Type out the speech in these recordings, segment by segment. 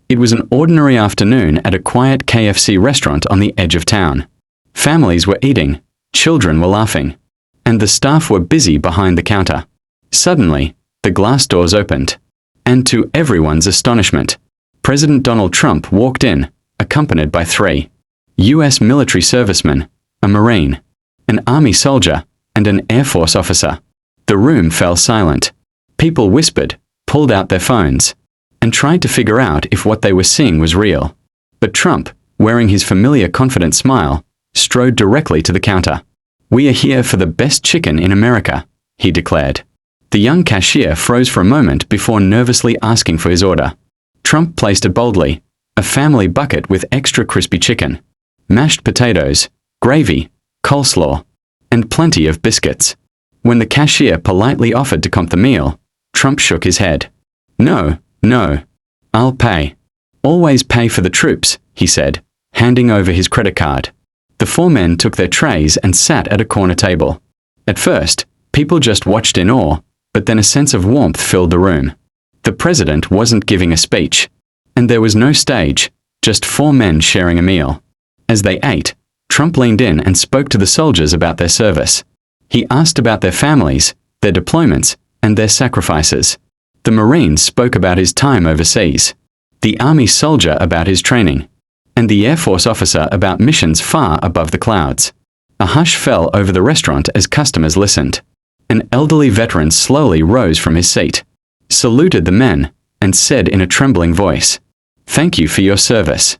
It was an ordinary afternoon at a quiet KFC restaurant on the edge of town. Families were eating, children were laughing, and the staff were busy behind the counter. Suddenly, the glass doors opened, and to everyone's astonishment, President Donald Trump walked in, accompanied by 3 U.S. military servicemen, a Marine, an Army soldier, and an Air Force officer. The room fell silent. People whispered, pulled out their phones, and tried to figure out if what they were seeing was real. But Trump, wearing his familiar confident smile, strode directly to the counter. "We are here for the best chicken in America," he declared. The young cashier froze for a moment before nervously asking for his order. Trump placed it boldly, a family bucket with extra crispy chicken, mashed potatoes, gravy, coleslaw, and plenty of biscuits. When the cashier politely offered to comp the meal, Trump shook his head. "No, no. I'll pay. Always pay for the troops," he said, handing over his credit card. The 4 men took their trays and sat at a corner table. At first, people just watched in awe, but then a sense of warmth filled the room. The president wasn't giving a speech, and there was no stage, just 4 men sharing a meal. As they ate, Trump leaned in and spoke to the soldiers about their service. He asked about their families, their deployments, and their sacrifices. The Marine spoke about his time overseas, the Army soldier about his training, and the Air Force officer about missions far above the clouds. A hush fell over the restaurant as customers listened. An elderly veteran slowly rose from his seat, saluted the men, and said in a trembling voice, "Thank you for your service."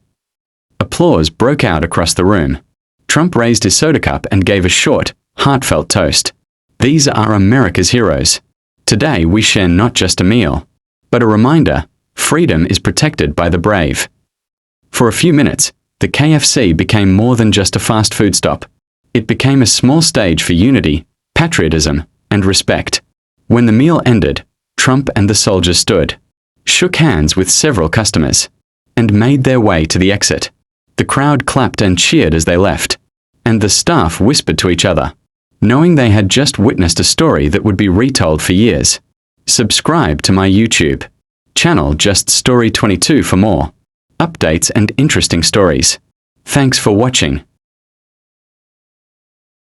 Applause broke out across the room. Trump raised his soda cup and gave a short, heartfelt toast. "These are America's heroes. Today we share not just a meal, but a reminder, freedom is protected by the brave." For a few minutes, the KFC became more than just a fast food stop. It became a small stage for unity, patriotism, and respect. When the meal ended, Trump and the soldiers stood, shook hands with several customers, and made their way to the exit. The crowd clapped and cheered as they left, and the staff whispered to each other, knowing they had just witnessed a story that would be retold for years. Subscribe to my YouTube channel Just Story 22 for more updates and interesting stories. Thanks for watching.